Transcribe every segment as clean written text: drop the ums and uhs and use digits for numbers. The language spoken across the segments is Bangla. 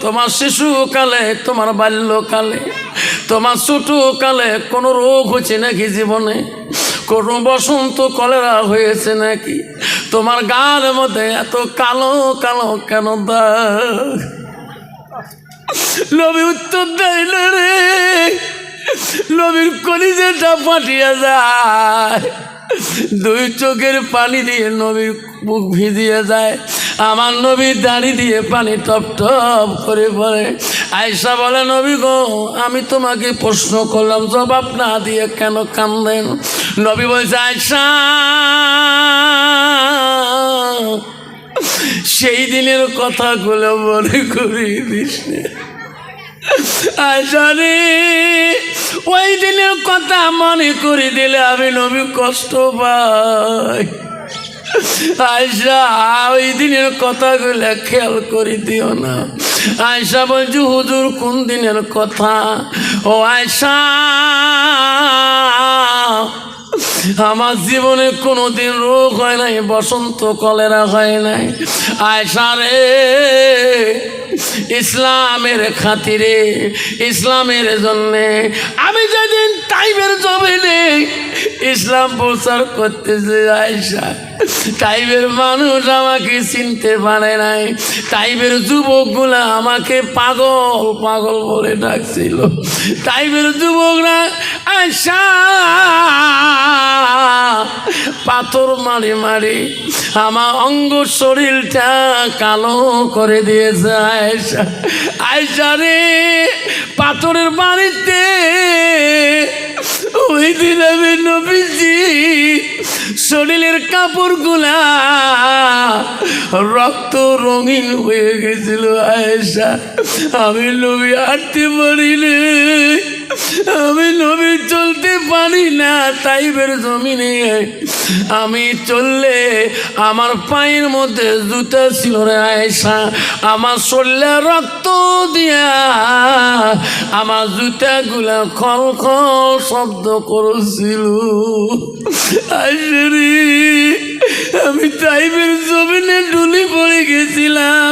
তোমার শিশুকালে, তোমার বাল্যকালে, তোমার ছোটকালে কোনো রোগ হচ্ছে নাকি জীবনে? কোনো বসন্ত কলেরা হয়েছে নাকি? তোমার গার মধ্যে এত কালো কালো কেন দাগ? নবী উত্তর দেয় না রে। নবীর কলিজাটা ফাটিয়া যায়, দুই চোখের পানি দিয়ে নবীর মুখ ভিজিয়ে যায়। আমার নবীর দাড়ি দিয়ে পানি টপ টপ করে পড়ে। আয়েশা বলে, নবী গো, আমি তোমাকে প্রশ্ন করলাম, জবাব না দিয়ে কেন কান্দেন? নবী বলছে, আয়েশা, সেই দিনের কথাগুলো মনে করিয়ে দিস না। আয়েশা রে, ওই দিনের কথা মনে করে দিলে আমি নবী কষ্ট পাই। আয়েশা, ওই দিনের কথাগুলো খেয়াল করে দিও না। আয়েশা বলছি, হুজুর কোন দিনের কথা? ও আয়েশা, আমার জীবনে কোনোদিন রোগ হয় নাই, বসন্ত কলেরা হয় নাই। আয়েশা রে, ইসলামের খাতিরে, ইসলামের জন্যে আমি যেদিন তাইবের জমিনে ইসলাম প্রচার করতেছে, আয়েশা, তাইবের মানুষ আমাকে চিনতে পারে নাই। তাইবের যুবকগুলা আমাকে পাগল পাগল বলে ডাকছিল। তাইবের যুবকরা আয়েশা পাথর মারি মারি আমার অঙ্গ শরীরটা কালো করে দিয়েছে। আয়েশা, আয়েশা রে, পাথরের বাড়িতে ওই দিন আমি নবীজি শরীরের কাপড়গুলা রক্ত রঙিন হয়ে গেছিল। আয়েশা, আমি নবী হাঁটতে পারি না, আমি নবী চলতে পারি না। তাইবের জমিনে আমি চললে আমার পায়ের মধ্যে জুতা ছিল রে আয়েশা, আমার শরীরে রক্ত দিয়া আমার জুতাগুলা খল খল শব্দ করেছিল। আইসরি, আমি তাইবের জমিনে ডুলি পড়ে গেছিলাম,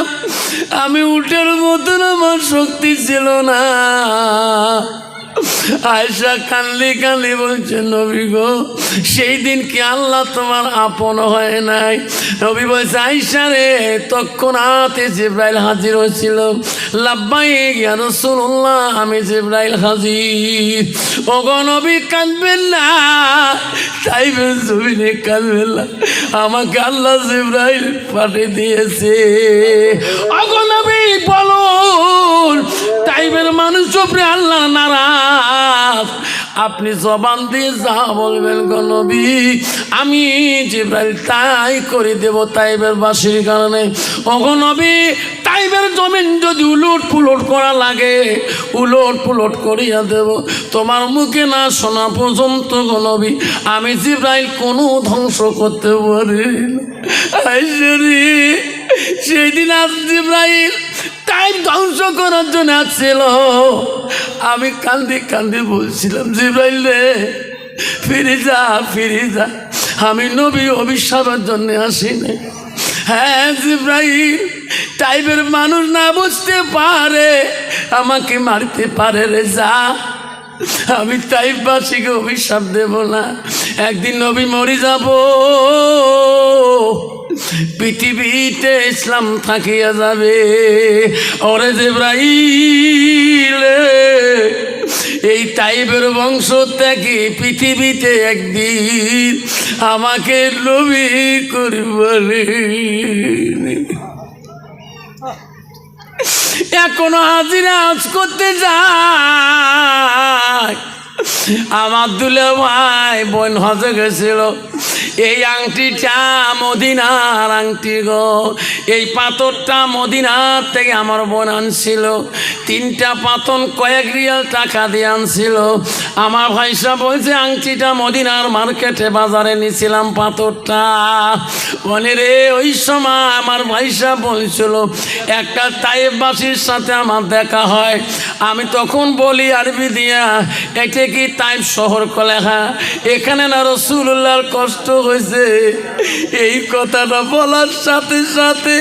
আমি উঠার মতন আমার শক্তি ছিল না। আয়েশা কান্দি কান্দি বলছে, নবী গো, সেই দিন কি আল্লাহ তোমার আপন হয় নাই? নবী বলছে, আয়েশা রে, তৎক্ষণাৎ জিবরাইল হাজির হয়েছিল। লাব্বাইক ইয়া রাসূলুল্লাহ, আমি জিবরাইল হাজির। ওগো নবী, কাঁদবেন না, তাইবের জমিনে কাঁদবেন না, আমাকে আল্লাহ জিবরাইল পাঠিয়ে দিয়েছে। ওগো নবী, বলুন তাইবের মানুষ উপরে আল্লাহ নারাজ, আপনি জবান দিয়ে যা বলবেন গো নবী, আমি জিবরাইল তাই করে দেব তাইবের বাসীর কারণে। ওগো নবী, তাইবের জমিন যদি উলট পুলট করা লাগে, উলট পুলট করিয়া দেব, তোমার মুখে না শোনা পর্যন্ত গো নবী আমি জিবরাইল কোনো ধ্বংস করতে পারি না। আইসরি, সেই দিন আজ জিবরাইল টাইম ধ্বংস করার জন্য আসছিল। আমি কান্দি কান্দি বলছিলাম, জিবরাইল রে, ফিরে যা, ফিরে যা, আমি নবী অভিশাপের জন্য আসিনি। হ্যাঁ জিবরাইল, টাইপের মানুষ না বুঝতে পারে আমাকে মারতে পারে রে, যা, আমি তাইফবাসীকে অভিশাপ দেব না। একদিন নবী মরে যাব, পৃথিবীতে ইসলাম থাকিয়া যাবে। ওরে জিবরাইল, এই তাইবের বংশ থেকে পৃথিবীতে একদিন আমাকে নবী করবে। এখনো হাজিরা আজ করতে যায়। আমার দুলে ভাই বোন হজে গেছিল, এই আংটিটা মদিনার আংটি গো, এই পাথরটা মদিনার থেকে আমার বোন আনছিল, 3টা পাথর কয়েক রিয়াল টাকা দিয়ে আনছিল। আমার ভাইসা বলছে, আংটিটা মদিনার মার্কেটে বাজারে নিয়েছিলাম পাথরটা। বলে রে, ওই সময় আমার ভাইসা বলছিল একটা তাইফবাসীর সাথে আমার দেখা হয়। আমি তখন বলি আরবি দিয়া, এটা কি তাইফ শহর কলেহা, এখানে না রাসূলুল্লাহর কষ্ট হয়েছে। এই কথাটা বলার সাথে সাথে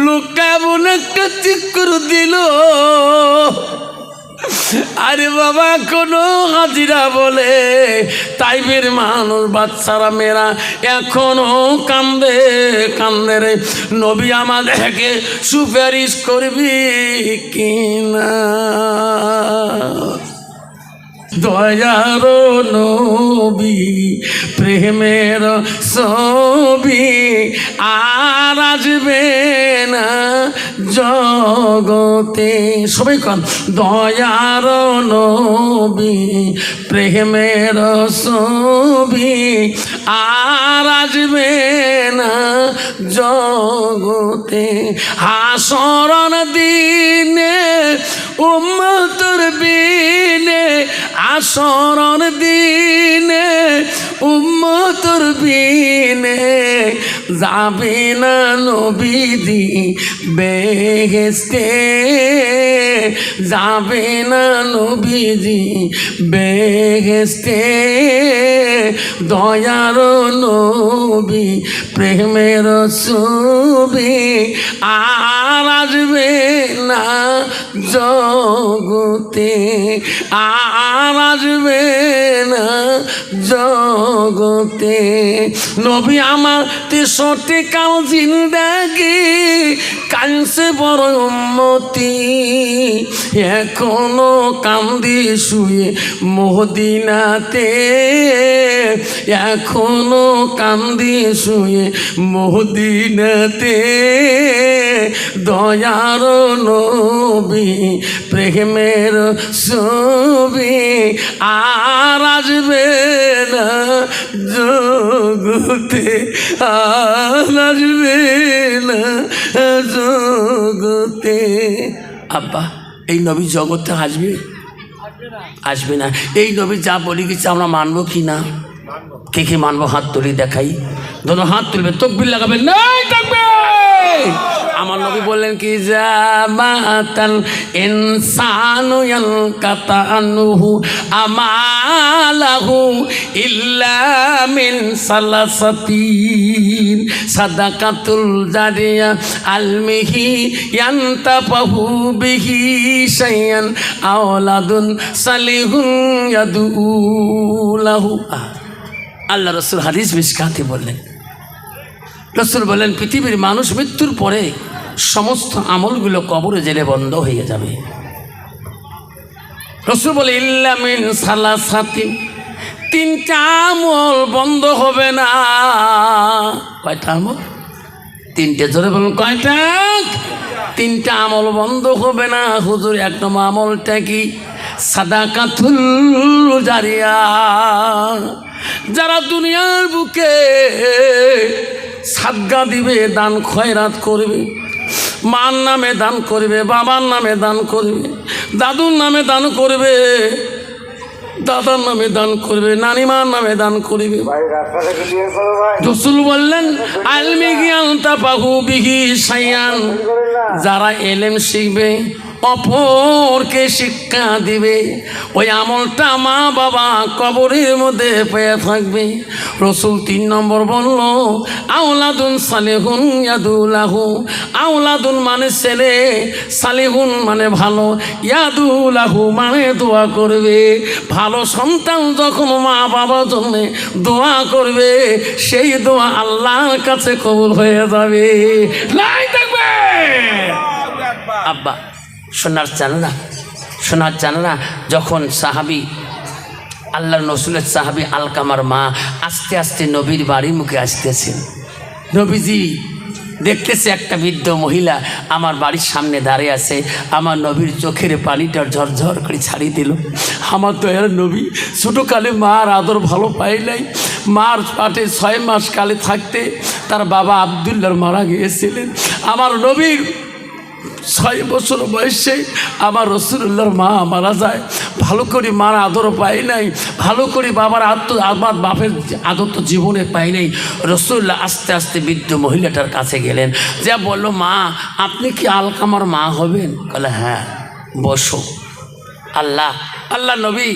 লোকটা এমন একটা চিৎকার দিল, আরে বাবা কোনো হাজিরা বলে তাইবের মানুষ বাচ্চারা মেয়েরা এখনো কান্দে কান্দে রে। নবী আমাদেরকে সুপারিশ করবি কিনা? দয়ার নবী প্রেমের ছবি আর আসবে না জগতে। সবাই কন দয়ার নবী প্রেমের ছবি আর আসবে না জগতে। হাসরন দিনে উম্মতের বিনে, আসরন দিনে উম্মতের বিনে যাবে না নবীজি বেহেশতে, যাবে না নবীজি বেহেশতে। দয়ার নবী প্রেমের ছবি আর আসবে না জগতে, আর আসবে না জগতে। নবী আমার 63 কাল জিন্দাগি কানছে বড় উম্মতি, এখনো কান্দি শুয়ে মদিনাতে, এখনো কান্দি শুয়ে মদিনাতে। দয়ার নবী প্রেমের ছবি আর আসবে না জগতে, আর আসবে না জগতে। আব্বা এই নবী জগতে আসবে? আসবে না। এই নবী যা বলি গেছে আমরা মানবো কি না? কে কে মানবো? হাত তুলি দেখাই, ধরো হাত তুলবে, তকবির লাগাবেন। নাই থাকবে। আমার নবী বললেন কি জামাতাল ইনসানু ইয়ালকাতানুহু আমালাহু ইল্লা মিন সালাসাতিন সাদাকাতুল জারিয়া আলমিহি ইয়ান্তাফাহু বিহি শাইয়ান আওলাদুন সালিহুন ইয়াদুলাহু। আল্লাহ রাসূল হাদিস মিশকাতে বললেন, রাসূল বলেন পৃথিবীর মানুষ মৃত্যুর পরে সমস্ত আমলগুলো কবরে জেলে বন্ধ হয়ে যাবে। রাসূল বলে ইল্লা মিন সালাসাতিন, 3টা আমল বন্ধ হবে না। কয়টা আমল? 3টে। জোরে বলুন কয়টা? 3টা আমল বন্ধ হবে না। হুজুর 1 নম্বর আমলটা কি? সাদাকাতুল জারিয়া। যারা দুনিয়ার বুকে সাদগা দিবে, দান খয়রাত করবে, মার নামে দান করবে, বাবার নামে দান করবে, দাদুর নামে দান করবে, দাদার নামে দান করবে, নানিমার নামে দান করবে। রাসূল বললেন আলমি জ্ঞান তাফাহু বিহি শাইয়ান, যারা এলেম শিখবে, অপরকে শিক্ষা দিবে, ওই আমলটা মা বাবা কবরের মধ্যে পেয়ে থাকবে। রাসূল 3 নম্বর বলল আওলাদুন সালিহুন ইয়াদুলাহু। আওলাদুন মানে ছেলে, সালিহুন মানে ভালো, ইয়াদুলাহু মানে দোয়া করবে। ভালো সন্তান যখন মা বাবার জন্য দোয়া করবে, সেই দোয়া আল্লাহর কাছে কবুল হয়ে যাবে। লাই থাকবে। আব্বা শোনার জানা, শোনার জানা, যখন সাহাবি আল্লাহর রসুলের সাহাবি আলকামার মা আস্তে আস্তে নবীর বাড়ির মুখে আসতেছেন, নবীজি দেখতেছে একটা বৃদ্ধ মহিলা আমার বাড়ির সামনে দাঁড়িয়ে আছে। আমার নবীর চোখের পানিটা ঝরঝর করে ছাড়িয়ে দিল। আমার দয়ার নবী ছোটোকালে মার আদর ভালো পাই নাই। মার পাটে 6 মাস কালে থাকতে তার বাবা আবদুল্লাহ মারা গিয়েছিলেন। আমার নবীর 6 বছর বয়সে আমার রাসূলুল্লাহর মা মারা যায়। ভালো করে মার আদর পাই নাই, ভালো করে বাবার আমার বাপের আদর তো জীবনে পাই নাই। রাসূলুল্লাহ আস্তে আস্তে বৃদ্ধ মহিলাটার কাছে গেলেন, যা বলল মা আপনি কি আলকামার মা হবেন? বলে হ্যাঁ, বসো। আল্লাহ নবী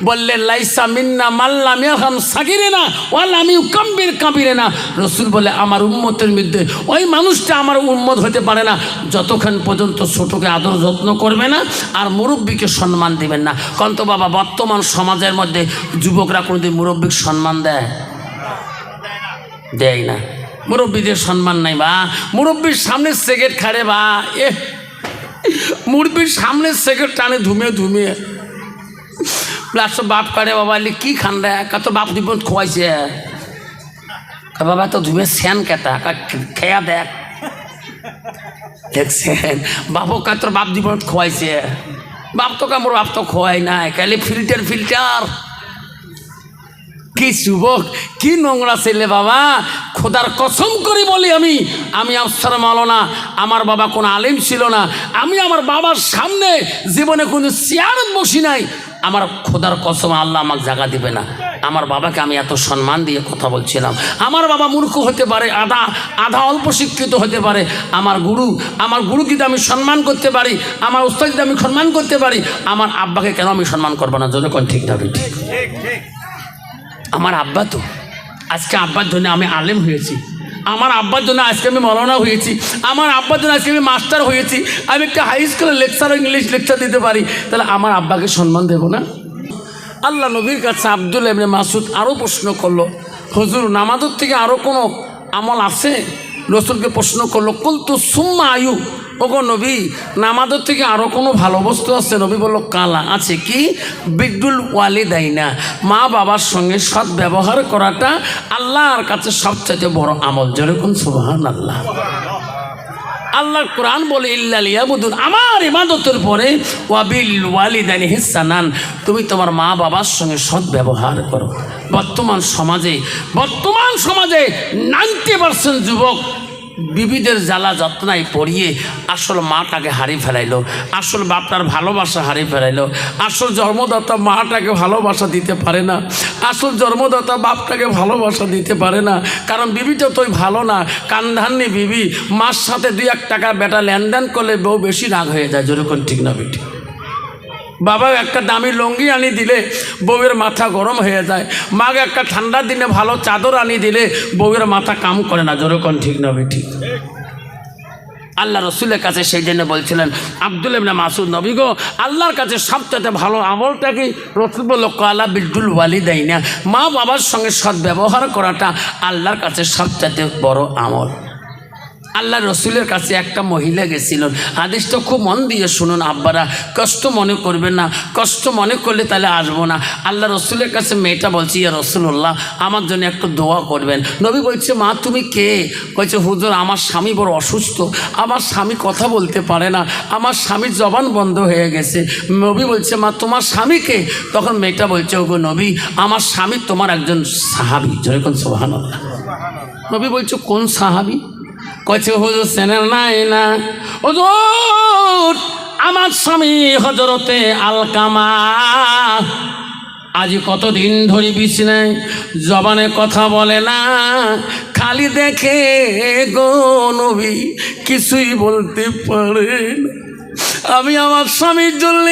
বললে লাইসা মিন্না মাল্লাম ইয়ারহাম সাগিরিনা ওয়া লাম ইউকাব্বির কাবিরিনা। রাসূল বলে আমার উম্মতের মধ্যে ওই মানুষটা আমার উম্মত হতে পারে না যতক্ষণ পর্যন্ত ছোটকে আদর যত্ন করবে না আর মুরব্বীকে সম্মান দিবেন না। কারণ তো বাবা বর্তমান সমাজের মধ্যে যুবকরা কোনোদিন মুরব্বীকে সম্মান দেয়? দেয় না। মুরব্বীদের সম্মান নাই বা মুরব্বীর সামনে সিগারেট খাড়ে বা মুরব্বীর সামনে সিগারেট টানে ধুমে ধুমে প্লাস বাপ কাটে বাবা কি খান রে কত বাপ জীবন খোয়াইছে বাবা তো ধুমে স্যান কেটা খেয়া দেখ দেখছেন বাবু তোর বাপ জীবন খোয়াইছে বাপ তো কামড় বাপ তো খোয়াই নাই খালি ফিল্টার ফিল্টার। কি যুবক কি নোংরা ছেলে বাবা, খোদার কসম করে বলি আমি আফসার মাওলানা, আমার বাবা কোনো আলেম ছিল না, আমি আমার বাবার সামনে জীবনে কোনো চেয়ারত বসি নাই। আমার খোদার কসম আল্লাহ আমাকে জায়গা দিবে না। আমার বাবাকে আমি এত সম্মান দিয়ে কথা বলছিলাম। আমার বাবা মূর্খ হতে পারে, আধা অল্প শিক্ষিত হতে পারে, আমার গুরুকে আমি সম্মান করতে পারি, আমার উস্তাদকে আমি সম্মান করতে পারি, আমার আব্বাকে কেন আমি সম্মান করবো না? জন্য কোন ঠিক না ঠিক? আমার আব্বা তো আজকে আব্বার জন্য আমি আলেম হয়েছি, আমার আব্বার জন্য আজকে আমি মৌলানা হয়েছি, আমার আব্বার জন্য আজকে আমি মাস্টার হয়েছি, আমি একটা হাই স্কুলের লেকচার ইংলিশ লেকচার দিতে পারি, তাহলে আমার আব্বাকে সম্মান দেবো না? আল্লাহ নবীর কাছে আব্দুল্লাহ ইবনে মাসউদ আরও প্রশ্ন করলো, হুজুর নামাজের থেকে আরও কোনো আমল আছে? রাসূলকে প্রশ্ন করলো, কুলতু সুম্মা আয়ু, ওগো নবী নামাজের থেকে আরও কোনো ভালো বস্তু আছে? নবী বলল কালা, আছে কি? বিদ্দুল ওয়ালিদাইনা, মা বাবার সঙ্গে সৎ ব্যবহার করাটা আল্লাহর কাছে সবচেয়ে বড় আমল। যেরকম সুবহানাল্লাহ। আল্লাহর কোরআন বলে ইল্লা লিয়াবুদুন, আমার ইবাদতের পরে ওয়াবিল ওয়ালিদাইনি ইহসানান, তুমি তোমার মা বাবার সঙ্গে সৎ ব্যবহার করো। বর্তমান সমাজে 90% যুবক বিবিদের জ্বালা যত্নায় পড়িয়ে আসল মাটাকে হারিয়ে ফেলাইলো, আসল বাপটার ভালোবাসা হারিয়ে ফেলাইলো, আসল জন্মদাতা মাটাকে ভালোবাসা দিতে পারে না, আসল জন্মদাতা বাপটাকে ভালোবাসা দিতে পারে না। কারণ বিবিটা তোই ভালো না, কান্ধান্নি বিবি, মার সাথে 2-1 টাকা বেটা লেনদেন করলে বউ বেশি রাগ হয়ে যায়। যেরকম ঠিক না বেটি? বাবা একটা দামি লুঙ্গি আনি দিলে বউয়ের মাথা গরম হয়ে যায়, মাকে একটা ঠান্ডার দিনে ভালো চাদর আনি দিলে বউয়ের মাথা কাম করে না। যেরকম ঠিক না বেটি? আল্লাহ রসুলের কাছে সেই জন্য বলছিলেন আব্দুল্লাহ ইবনে মাসউদ, নবী গো আল্লাহর কাছে সবচেয়ে ভালো আমলটা কি? রসুল বলল কালা বিদ্দুল ওয়ালিদাইনা, মা বাবার সঙ্গে সৎ ব্যবহার করাটা আল্লাহর কাছে সবচেয়ে বড় আমল। আল্লাহ রসুলের কাছে একটা মহিলা গেছিলেন, হাদিসটা খুব মন দিয়ে শুনুন আব্বারা, কষ্ট মনে করবেন না, কষ্ট মনে করলে তাহলে আসবো না। আল্লাহ রসুলের কাছে মেয়েটা বলছে, ইয়া রসুল্লাহ আমার জন্য একটু দোয়া করবেন। নবী বলছে, মা তুমি কে? বলছে, হুজুর আমার স্বামী বড় অসুস্থ, আমার স্বামী কথা বলতে পারে না, আমার স্বামীর জবান বন্ধ হয়ে গেছে। নবী বলছে, মা তোমার স্বামী কে? তখন মেয়েটা বলছে, ওগো নবী আমার স্বামী তোমার একজন সাহাবী। যেরকম সুবহানাল্লাহ। নবী বলছে, কোন সাহাবী? কইছে, হুজুর চেনেন নাই না? হুজুর আমার স্বামী হযরতে আলকামা, আজ কতদিন ধরে বিছানায়, জবানে কথা বলে না, খালি দেখে গো নবী, কিছুই বলতে পারে না। আমি আমার স্বামীর জন্য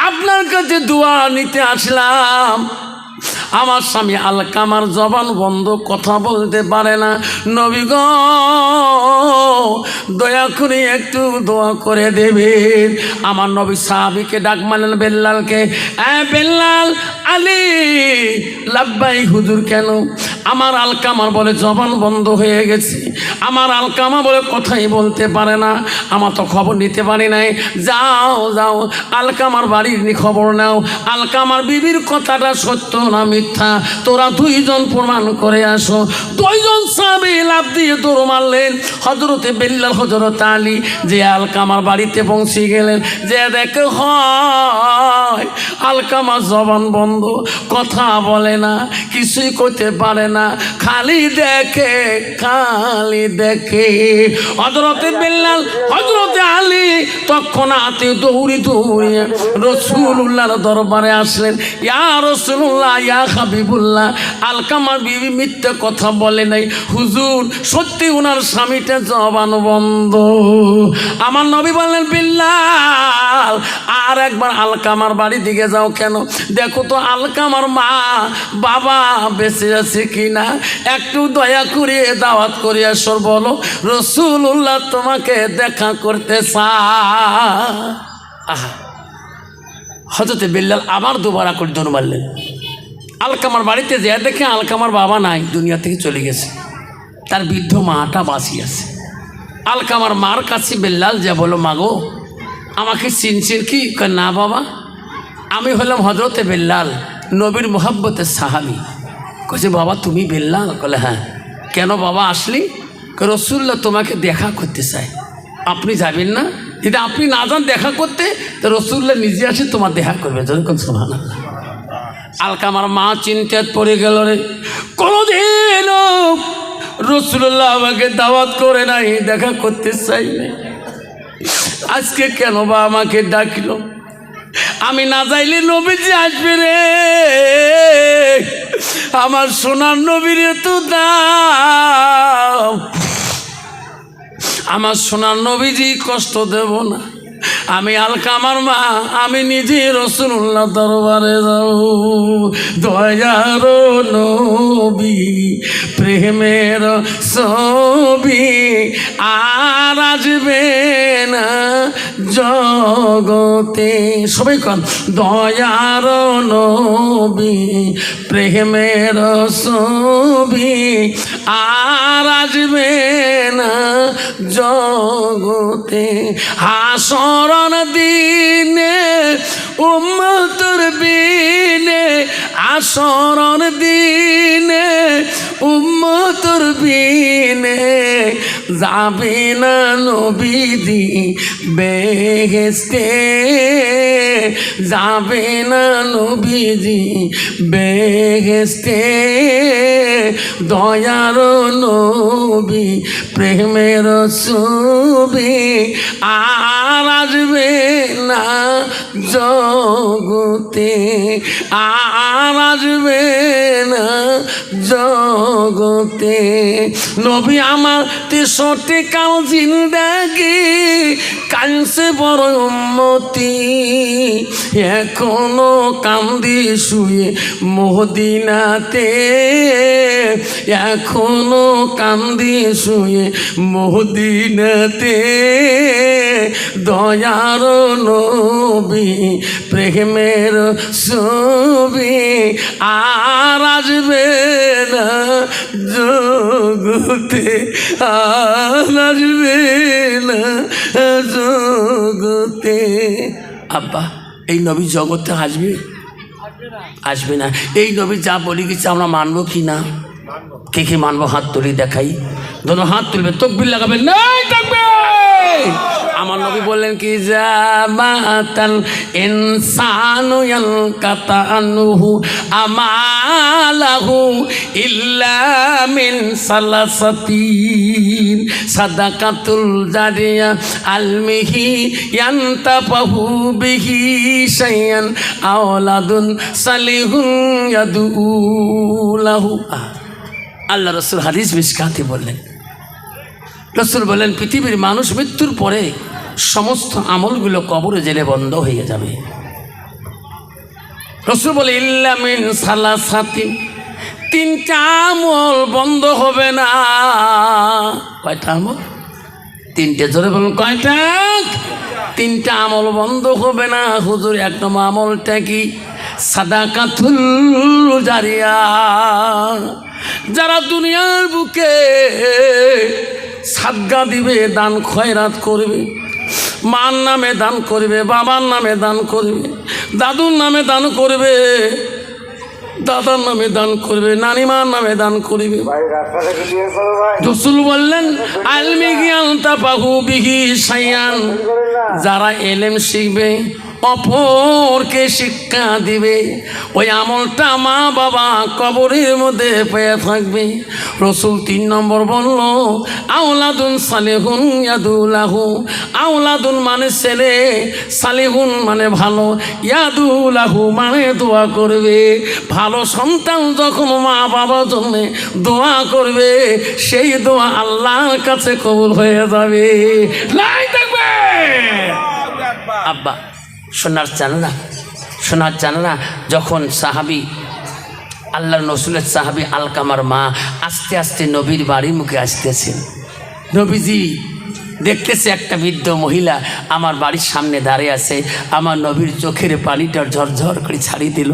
আপনার কাছে দোয়া নিতে আসলাম। আমার স্বামী আলকামার জবান বন্ধ, কথা বলতে পারে না। নবী গো দয়া করে একটু দোয়া করে দেবেন। আমার নবী সাহাবীকে ডাক মারলেন, বেল্লালকে, বেল্লাল, আলী লাব্বাই হুজুর। কেন? আমার আলকামার বলে জবান বন্ধ হয়ে গেছে, আমার আলকামা বলে কথাই বলতে পারে না, আমার তো খবর নিতে পারি নাই। যাও যাও আলকামার বাড়ির খবর নাও, আলকামার বিবির কথাটা সত্য না মিথ্যা তোরা 2জন প্রমাণ করে আসো। 2জন সাহাবী লাফ দিয়ে দৌড় মারলেন। হযরতে বেল্লাল, হযরত আলী যে আলকামার বাড়িতে পৌঁছে গেলেন, যে দেখে হয় আলকামার জবান বন্ধ, কথা বলে না, কিছুই করতে পারে না, খালি দেখে। হযরতে বেল্লাল, হযরতে আলী তৎক্ষণাৎ দৌড়িয়ে রাসূলুল্লাহর দরবারে আসলেন। ইয়া রাসূলুল্লাহ, ইয়া হাবিবুল্লাহ, আলকামার বিবি মিথ্যে কথা বলে নাই, হুজুর সত্যি ওনার স্বামীটা জবান বন্ধ। আমার নবী বললেন, বিল্লাল আর আবার একবার আলকামার বাড়ি দিকে যাও কেন, দেখো তো আলকামার মা বাবা বেঁচে আছে কিনা, একটু দয়া করে দাওয়াত করে আসো, বলো রাসূলুল্লাহ তোমাকে দেখা করতে চায়। আহা, হযরত বিল্লাল আবার দুবার করে দৌড় মারলেন। আলকামার বাড়িতে যে দেখে আলকামার বাবা নাই, দুনিয়া থেকে চলে গেছে, তার বৃদ্ধ মাটা বাঁচিয়ে আছে। আলকামার মার কাছে বিল্লাল যা বলো, মাগো আমাকে চিনছেন কি? না বাবা, আমি হলাম হযরতে বিল্লাল, নবীর মুহাব্বতের সাহাবী। কইছে বাবা তুমি বিল্লাল? বলে হ্যাঁ। কেন বাবা আসলি? রাসূলুল্লাহ তোমাকে দেখা করতে চায়, আপনি যাবেন না? যদি আপনি না যান দেখা করতে, তো রাসূলুল্লাহ নিজে আসে তোমার দেখা করবে। যখন সুবহানাল্লাহ। আলকামার মা চিন্তায় পড়ে গেল, রে কোনোদিন রাসূলুল্লাহ আমাকে দাওয়াত করে নাই, দেখা করতে চাই নাই, আজকে কেন বা আমাকে ডাকলো? আমি না যাইলে নবীজি আসবে রে, আমার সোনার নবীর তো দাও, আমার সোনার নবীজি কষ্ট দেব না। আমি আলকামার মা, আমি নিজে রাসূলুল্লাহ দরবারে যাব। দয়ার নবী প্রেমের ছবি আর আসবে না জগতে। সবাই কন, দয়ার নবী প্রেমের ছবি আর আসবে না জগতে। হাসরন দিনে উম্মতের বিনে, হাসরন দিনে উম্মতের বিনে যাবে না নবীজি বেহেশতে, যাবে না নবীজি বেহেশতে। দয়ার নবী প্রেমের ছবি আর আসবে না জগতে, আর আসবে না জগতে। নবী আমার 63 কাল জিন্দেগি কাঁদছে বড় উম্মতি, এখনো কান্দি শুয়ে মদিনাতে, এখনো কান্দি শুয়ে মদিনাতে। দয়ার নবী প্রেমের ছবি আর আসবে না জগতে, আর আসবে না জগতে। আব্বা এই নবী জগতে আসবে? আসবে না। এই নবী যা বলি গেছে আমরা মানবো কি না? কে কে মানবো? হাত তুলি দেখাই, ধরো হাত তুলবে, তকবীর লাগাবেন। নাই থাকবে। আমার নবী বললেন কি, জামাতাল ইনসানু ইয়ালকাতানুহু আমালাহু ইল্লা মিন সালাসাতিন, সাদাকাতুল জারিয়া আলমিহি ইয়ান্তাফাহু বিহি শাইয়ান আওলাদুন সালিহুন ইয়াদুলাহু। আল্লাহ রাসূল হাদিস মিশকাতে বললেন, রাসূল বলেন পৃথিবীর মানুষ মৃত্যুর পরে সমস্ত আমলগুলো কবরে জেলে বন্ধ হয়ে যাবে। রাসূল বলে ইল্লা মিন সালাসাতিন, 3টা আমল বন্ধ হবে না। কয়টা আমল? 3টে। জোরে বলুন কয়টা? 3টা আমল বন্ধ হবে না। হুজুর 1 নম্বর আমলটা কি? সাদাকাতুল জারিয়া। যারা দুনিয়ার বুকে সাদগা দিবে, দান খয়রাত করবে, মার নামে দান করবে, বাবার নামে দান করবে, দাদুর নামে দান করবে, দাদার নামে দান করবে, নানিমার নামে দান করবে। রাসূল বললেন আলমি জ্ঞান তাফাহু বিহি শাইয়ান, যারা এলেম শিখবে, অপরকে শিক্ষা দিবে, ওই আমলটা মা বাবা কবরের মধ্যে পেয়ে থাকবে। রাসূল 3 নম্বর বলল আওলাদুন সালিহুন ইয়াদুলাহু। আওলাদুন মানে ছেলে, সালিহুন মানে ভালো, ইয়াদুলাহু মানে দোয়া করবে। ভালো সন্তান যখন মা বাবার জন্য দোয়া করবে, সেই দোয়া আল্লাহর কাছে কবুল হয়ে যাবে। লাই থাকবে। আব্বা শোনার জানা যখন সাহাবি আল্লাহর রসুলের সাহাবি আলকামার মা আস্তে আস্তে নবীর বাড়ির মুখে আসতেছেন, নবীজি দেখতেছে একটা বৃদ্ধ মহিলা আমার বাড়ির সামনে দাঁড়িয়ে আছে। আমার নবীর চোখের পানিটা ঝরঝর করে ছাড়িয়ে দিল।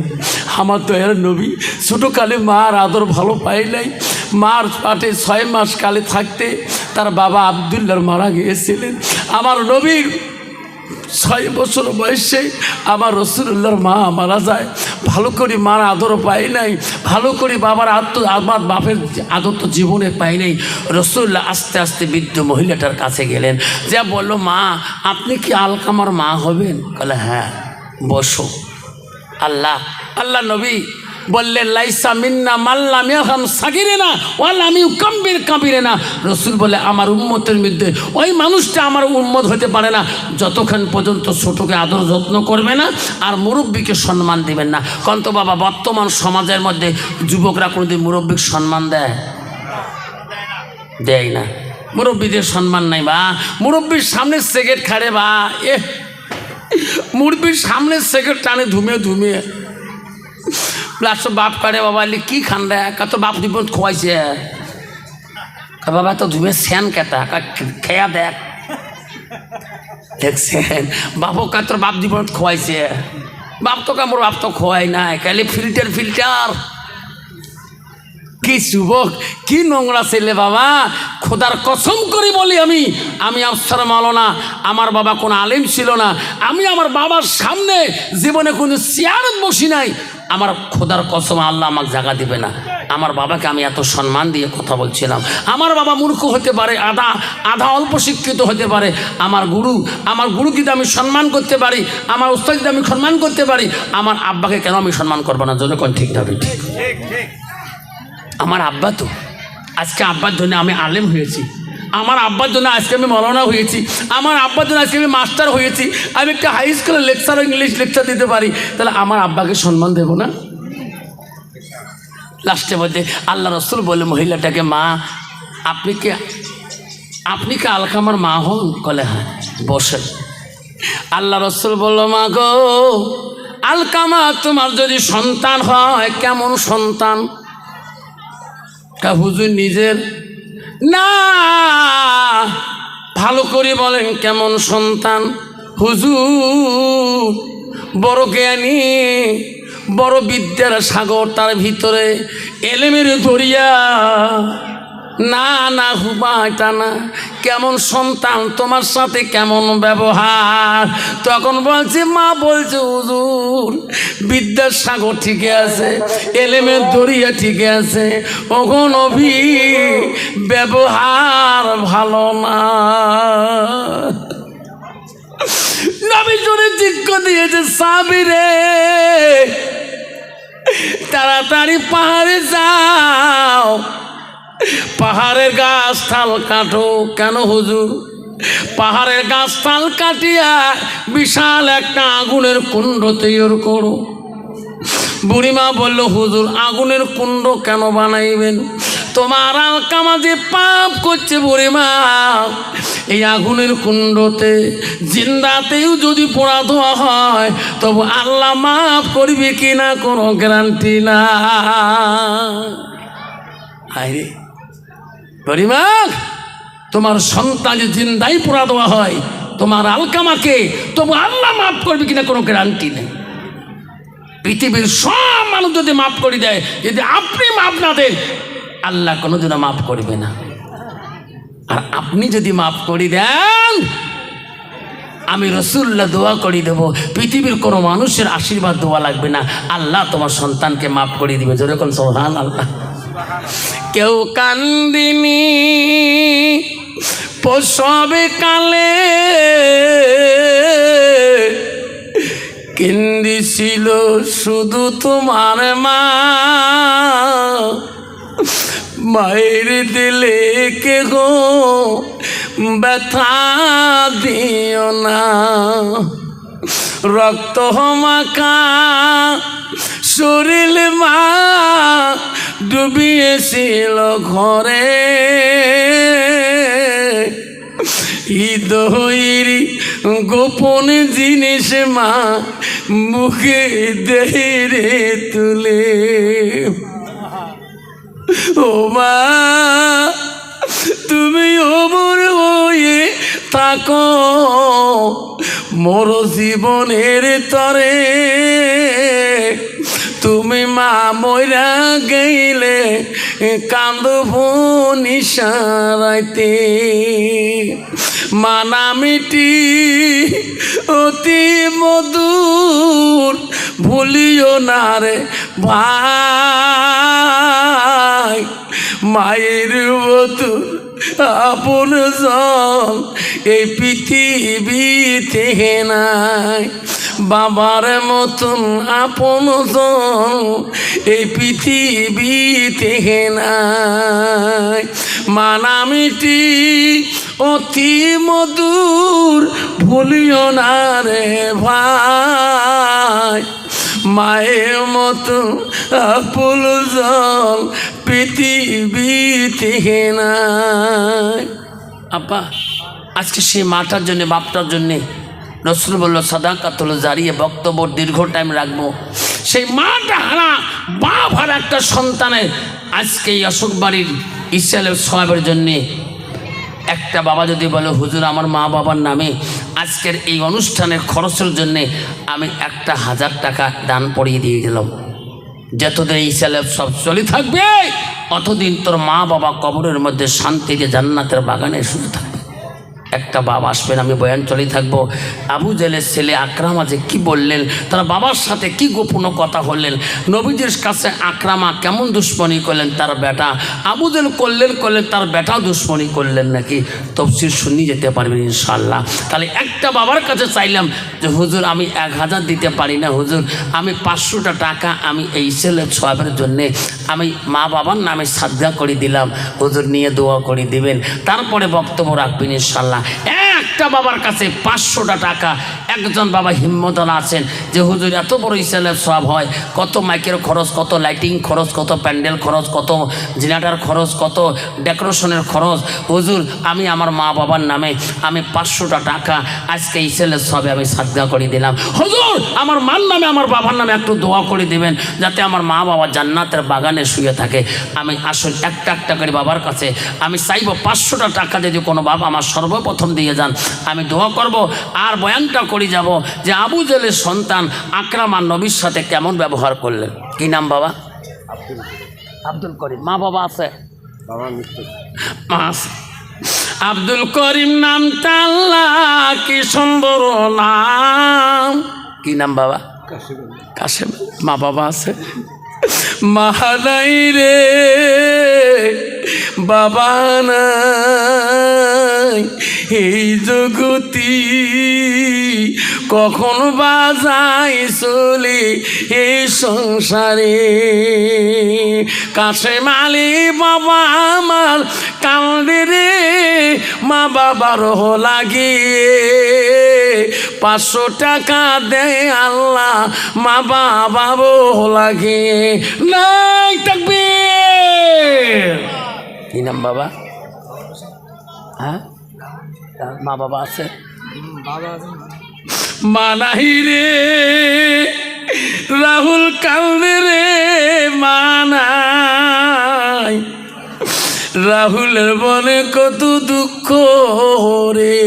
আমার দয়ার নবী ছোটোকালে মার আদর ভালো পায় নাই। মার পাটে 6 মাস কালে থাকতে তার বাবা আবদুল্লাহ মারা গিয়েছিলেন। আমার নবীর 6 বছর বয়সে আমার রসুল্লাহর মা মারা যায়। ভালো করে মার আদর পাই নাই, ভালো করে বাবার আমার বাপের আদর তো জীবনে পাই নাই। রসুল্লাহ আস্তে আস্তে বৃদ্ধ মহিলাটার কাছে গেলেন, যা বললো, মা আপনি কি আলকামার মা হবেন? বলে হ্যাঁ, বসো। আল্লাহ নবী বললেন, লাইসা মিন্না মাল্লাম ইয়ারহাম সাগিরিনা ওয়ালাম ইউকাব্বির কাবিরিনা। রসুল বলে, আমার উম্মতের মধ্যে ওই মানুষটা আমার উম্মত হতে পারে না যতক্ষণ পর্যন্ত ছোটকে আদর যত্ন করবে না আর মুরব্বীকে সম্মান দিবেন না। কন্ত বাবা, বর্তমান সমাজের মধ্যে যুবকরা কোনোদিন মুরব্বীকে সম্মান দেয় না। মুরব্বীদের সম্মান নাই বা মুরব্বীর সামনে সিগারেট খাড়ে বা মুরব্বীর সামনে সিগারেট টানে ধুমিয়ে প্লাস বাপ কাটে। বাবা কি খান রে? তোর বাপ জীবন খোয়াইছে। বাবা তো ধুমে সেন কেতা খেয়া দেখ, দেখছেন বাপও কা তোর বাপ জীবন খোয়াইছে। বাপ তো কামড় বাপ তো খোয়াই নাই, খালি ফিল্টার কি যুবক, কি নোংরা ছেলে বাবা। খোদার কসম করে বলি, আমি আফসার মাওলানা, আমার বাবা কোনো আলেম ছিল না। আমি আমার বাবার সামনে জীবনে কোনো চেয়ারত বসি নাই। আমার খোদার কসম, আল্লাহ আমাকে জায়গা দিবে না। আমার বাবাকে আমি এত সম্মান দিয়ে কথা বলছিলাম। আমার বাবা মূর্খ হতে পারে, আধা অল্প শিক্ষিত হতে পারে। আমার গুরুকে যদি আমি সম্মান করতে পারি, আমার উস্তাদ যদি আমি সম্মান করতে পারি, আমার আব্বাকে কেন আমি সম্মান করবো না? যখন ঠিক যাবে ঠিক। আমার আব্বা তো আজকে, আব্বার জন্য আমি আলেম হয়েছি। আমার আব্বার জন্য আজকে আমি মৌলানা হয়েছি। আমার আব্বার জন্য আজকে আমি মাস্টার হয়েছি। আমি একটা হাই স্কুলের লেকচার, ইংলিশ লেকচার দিতে পারি। তাহলে আমার আব্বাকে সম্মান দেব না? লাস্টে বলতে আল্লাহ রসুল বলে মহিলাটাকে, মা আপনি কি আলকামার মা হন? বলে হ্যাঁ, বসেন। আল্লাহ রসুল বলল, মা গো আলকামা, তোমার যদি সন্তান হয়, কেমন সন্তান? হুজুর নিজের না, ভালো করে বলেন কেমন সন্তান? হুজুর বড় জ্ঞানী, বড় বিদ্যার সাগর, তার ভিতরে এলেমের দরিয়া। না হুবা, এটা না। কেমন সন্তান, তোমার সাথে কেমন ব্যবহার? তখন বলছে, মা বলছে, হুজুর বিদ্যার সাগর ঠিকই আছে, এলেমের দরিয়া ঠিকই আছে, ওগো নবী ব্যবহার ভালো না। নবী জোরে জিজ্ঞাসা দিয়েছে, সাবিরে তাড়াতাড়ি পাহাড়ে যাও, পাহাড়ের গাছ থাল কাটো। কেন হুজুর? পাহাড়ের গাছ থাল কাটিয়া বিশাল একটা আগুনের কুণ্ড তৈরি করো। বুড়িমা বলল, হুজুর আগুনের কুণ্ড কেন বানাইবেন? তোমার আলকামা যে পাপ করছে বুড়িমা, এই আগুনের কুণ্ডতে জিন্দাতেও যদি পোড়া ধোয়া হয়, তবু আল্লাহ মাফ করবে কিনা কোনো গ্যারান্টি না। আরে বুড়িমা, তোমার সন্তান যে জিন্দাই পোড়া দেওয়া হয়, তোমার আলকামাকে, তবু আল্লাহ মাফ করবে কিনা কোনো গ্যারান্টি নেই। পৃথিবীর সব মানুষ যদি মাফ করে দেয়, যদি আপনি মাফ না দেন, আল্লাহ কোনোদিনও মাফ করবে না। আর আপনি যদি মাফ করে দেন, আমি রসুল্লাহ দোয়া করে দেব, পৃথিবীর কোনো মানুষের আশীর্বাদ দোয়া লাগবে না, আল্লাহ তোমার সন্তানকে মাফ করে দিবে। যেরকম সুবহানাল্লাহ। কেউ কান্দিনি প্রসবে কালে, কেন্দিছিল শুধু তোমার মা। মায়ের দিলে কে গো ব্যথা দিও না, রক্ত মাখা শরীর মা ডুবিয়েছিল ঘরে। হৃদয়ের গোপন জিনিস মা মুখে দেহে রে তুলে। ও মা তুমি অমর হয়ে থাকো মোর জীবনের তরে, তুমি মা মইরা গেলে কান্দব নিশারাইতে। মানামিটি অতি মধুর ভুলিও না রে ভাই, মায়ের মধুর আপন জন এই পৃথিবীতে নাই, বাবার মতন আপন জন এই পৃথিবীতে নাই। মানামিটি অতি মধুর ভুলিও না রে ভাই, মায়ের মতো আপন জন পৃথিবীতে নাই। আপা আজকে সেই মাটার জন্যে বাপটার জন্যে রসুল বলল সাদাকাতুল জারিয়া, বক্তব্য দীর্ঘ টাইম রাখবো। সেই মাটা হারা বাপ হারা একটা সন্তানের আজকে এই অশোক বাড়ির ইসরায়েলের সওয়াবের জন্যে একটা বাবা যদি বলে হুজুর আমার মা বাবার নামে আজকের এই অনুষ্ঠানের খরচের জন্যে আমি 1,000 টাকা দান পড়িয়ে দিয়ে গেলাম, যতদিন এই ইসরায়েল সব চলে থাকবে অতদিন তোর মা বাবা কবরের মধ্যে শান্তিতে জান্নাতের বাগানে শুধু থাকবে। একটা বাবা আসবেন, আমি বয়ান চলে থাকবো। আবু জেলের ছেলে আকরামা যে কি বললেন, তার বাবার সাথে কি গোপন কথা হলেন, নবীজির কাছে আকরামা কেমন দুশ্মনী করলেন, তার বেটা আবু জেল করলেন তার বেটাও দুশ্মনী করলেন নাকি, তফসির শুনিয়ে যেতে পারবেন ইনশাল্লাহ। তাহলে একটা বাবার কাছে চাইলাম যে হুজুর আমি 1000 দিতে পারি না, হুজুর আমি 500টা টাকা আমি এই ছেলের সওয়াবের জন্যে আমি মা বাবার নামে সাদগা করে দিলাম, হুজুর নিয়ে দোয়া করে দিবেন, তারপরে বক্তব্য রাখবেন ইনশাল্লাহ। একটা বাবার কাছে 500টা টাকা, একজন বাবা হিম্মতওয়ালা আছেন যে হুজুর এত বড় ইসলামের সওয়াব হয়, কত মাইকের খরচ, কত লাইটিং খরচ, কত প্যান্ডেল খরচ, কত জেনারেটর খরচ, কত ডেকোরেশনের খরচ, হুজুর আমি আমার মা বাবার নামে আমি 500টা টাকা আজকে ইসলামের সওয়াবে আমি সাদগা করে দিলাম, হুজুর আমার মার নামে আমার বাবার নামে একটু দোয়া করে দিবেন যাতে আমার মা বাবা জান্নাতের বাগানে শুয়ে থাকে। আমি আসলে একটা একটা করে বাবার কাছে আমি চাইব 500টা টাকা যদি কোনো বাবা আমার সর্বপ্রথম দিয়ে যান আমি দোয়া করব, আর বয়ানটা করে যাব যে আবু জেলের সন্তান আকরামা নবীর সাথে কেমন ব্যবহার করলেন। কি নাম বাবা? আব্দুল করিম। মা বাবা আছে? মা আছে। আব্দুল করিম নামটা আল্লাহ কি সুন্দর নাম। কি নাম বাবা? কাশেম। মা বাবা আছে? মাহালাই রে বাবা নাই এই জগতি, কখন বাজাই চলে এই সংসারে। কাশেম আলী বাবা আমার কান্দে রে মা বাবার লাগে, 500 টাকা দেয় আল্লাহ মা বাবারও লাগে। নাই তাকবীর। কি নাম বাবা? হ্যাঁ মা বাবা আছে? মানাহি রে রাহুল কান্দে রে মানাই, রাহুলের মনে কত দুঃখ রে,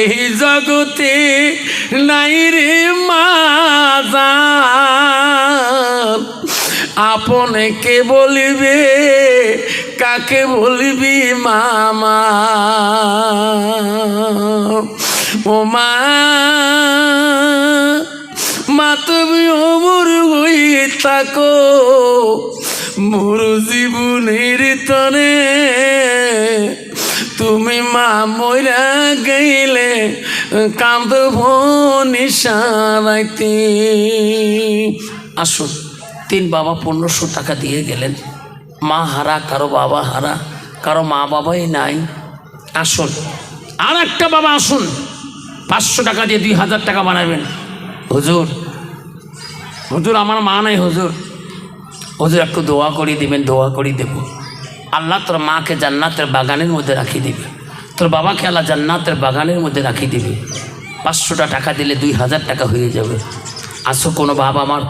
এই জগতে নাই রে মাজান, আপনে কে বলিবে কাকে বলবি মামা। ও মা মা তুমি অমর হয়ে থাকো মোর জীবনের তরে, তুমি মা মইরা গেলে কান্দব নিশারাইতে। আসুন 3 বাবা 1500 টাকা দিয়ে গেলেন, মা হারা, কারো বাবা হারা, কারো মা বাবাই নাই। আসুন আর একটা বাবা আসুন 500 টাকা দিয়ে 2000 টাকা বানাবেন। হুজুর হুজুর আমার মা নাই, হুজুর হুজুর একটু দোয়া করে দিবেন। দোয়া করে দেব, আল্লাহ তোর মাকে জান্নাতের বাগানের মধ্যে রাখিয়ে দিবে। তোর বাবাকে আল্লাহ জান্নাতের বাগানের মধ্যে রাখিয়ে দিবে। 500টা টাকা দিলে 2000 টাকা হয়ে যাবে। আসো কোনো বাবা আমার